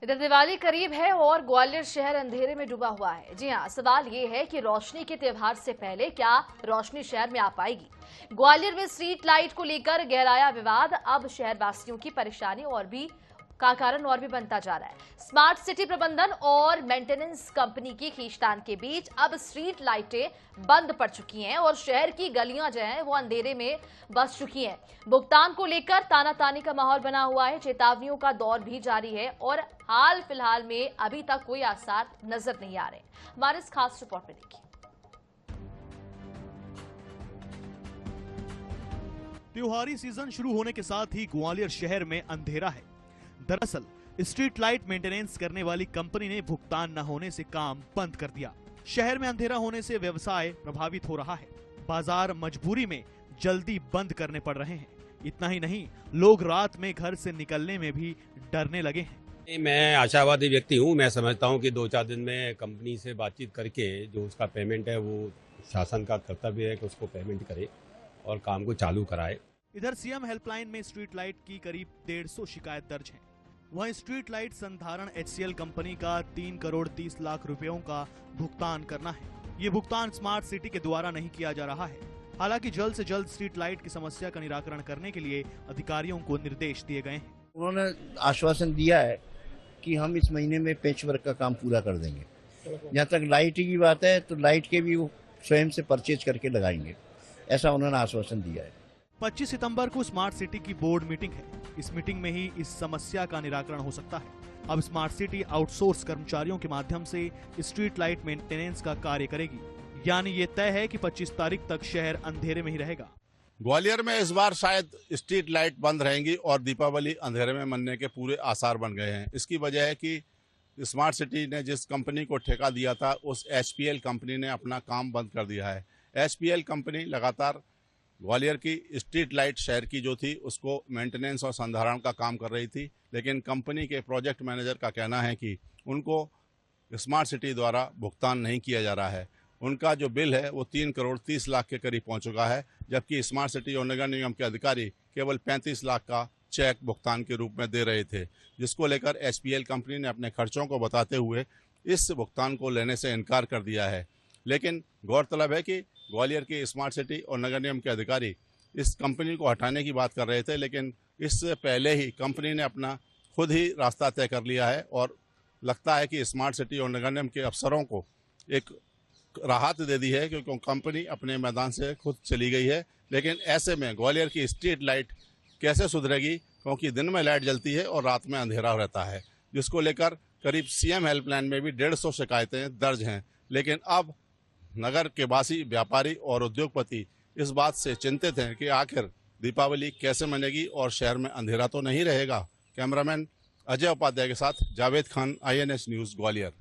इधर दिवाली करीब है और ग्वालियर शहर अंधेरे में डूबा हुआ है। जी हां, सवाल ये है कि रोशनी के त्योहार से पहले क्या रोशनी शहर में आ पाएगी। ग्वालियर में स्ट्रीट लाइट को लेकर गहराया विवाद। अब शहरवासियों की परेशानी का कारण और भी बनता जा रहा है। स्मार्ट सिटी प्रबंधन और मेंटेनेंस कंपनी की खींचतान के बीच अब स्ट्रीट लाइटें बंद पड़ चुकी हैं और शहर की गलियां जो हैं वो अंधेरे में बस चुकी हैं। भुगतान को लेकर तानातानी का माहौल बना हुआ है। चेतावनियों का दौर भी जारी है और हाल फिलहाल में अभी तक कोई आसार नजर नहीं आ रहे। हमारे इस खास रिपोर्ट में देखिए। त्योहारी सीजन शुरू होने के साथ ही ग्वालियर शहर में अंधेरा है। दरअसल स्ट्रीट लाइट मेंटेनेंस करने वाली कंपनी ने भुगतान न होने से काम बंद कर दिया। शहर में अंधेरा होने से व्यवसाय प्रभावित हो रहा है। बाजार मजबूरी में जल्दी बंद करने पड़ रहे हैं। इतना ही नहीं, लोग रात में घर से निकलने में भी डरने लगे हैं। मैं आशावादी व्यक्ति हूँ। मैं समझता हूँ कि 2-4 दिन में कंपनी से बातचीत करके जो उसका पेमेंट है वो शासन का कर्तव्य है कि उसको पेमेंट करे और काम को चालू कराए। इधर सीएम हेल्पलाइन में स्ट्रीट लाइट की करीब 150 शिकायत दर्ज है। वहीं स्ट्रीट लाइट संधारण HCL कंपनी का 3 करोड़ 30 लाख रुपयों का भुगतान करना है। ये भुगतान स्मार्ट सिटी के द्वारा नहीं किया जा रहा है। हालांकि जल्द से जल्द स्ट्रीट लाइट की समस्या का निराकरण करने के लिए अधिकारियों को निर्देश दिए गए हैं। उन्होंने आश्वासन दिया है कि हम इस महीने में पैचवर्क का काम पूरा कर देंगे। जहाँ तक लाइट की बात है तो लाइट के भी वो स्वयं से परचेज करके लगाएंगे, ऐसा उन्होंने आश्वासन दिया है। 25 सितंबर को स्मार्ट सिटी की बोर्ड मीटिंग है। इस मीटिंग में ही इस समस्या का निराकरण हो सकता है। अब स्मार्ट सिटी आउटसोर्स कर्मचारियों के माध्यम से स्ट्रीट लाइट मेंटेनेंस का कार्य करेगी। यानी ये तय है कि 25 तारीख तक शहर अंधेरे में ही रहेगा। ग्वालियर में इस बार शायद स्ट्रीट लाइट बंद रहेंगी और दीपावली अंधेरे में मनने के पूरे आसार बन गए हैं। इसकी वजह है कि स्मार्ट सिटी ने जिस कंपनी को ठेका दिया था उस HPL कंपनी ने अपना काम बंद कर दिया है। HPL कंपनी लगातार ग्वालियर की स्ट्रीट लाइट शहर की जो थी उसको मेंटेनेंस और संधारण का काम कर रही थी, लेकिन कंपनी के प्रोजेक्ट मैनेजर का कहना है कि उनको स्मार्ट सिटी द्वारा भुगतान नहीं किया जा रहा है। उनका जो बिल है वो 3 करोड़ 30 लाख के करीब पहुंच चुका है, जबकि स्मार्ट सिटी और नगर निगम के अधिकारी केवल 35 लाख का चेक भुगतान के रूप में दे रहे थे, जिसको लेकर HPL कंपनी ने अपने खर्चों को बताते हुए इस भुगतान को लेने से इनकार कर दिया है। लेकिन गौरतलब है कि ग्वालियर की स्मार्ट सिटी और नगर निगम के अधिकारी इस कंपनी को हटाने की बात कर रहे थे, लेकिन इससे पहले ही कंपनी ने अपना खुद ही रास्ता तय कर लिया है और लगता है कि स्मार्ट सिटी और नगर निगम के अफसरों को एक राहत दे दी है, क्योंकि कंपनी अपने मैदान से खुद चली गई है। लेकिन ऐसे में ग्वालियर की स्ट्रीट लाइट कैसे सुधरेगी, क्योंकि दिन में लाइट जलती है और रात में अंधेरा रहता है, जिसको लेकर करीब CM हेल्पलाइन में भी 150 शिकायतें दर्ज हैं। लेकिन अब नगर के वासी, व्यापारी और उद्योगपति इस बात से चिंतित हैं कि आखिर दीपावली कैसे मनेगी और शहर में अंधेरा तो नहीं रहेगा। कैमरामैन अजय उपाध्याय के साथ जावेद खान, INS न्यूज़, ग्वालियर।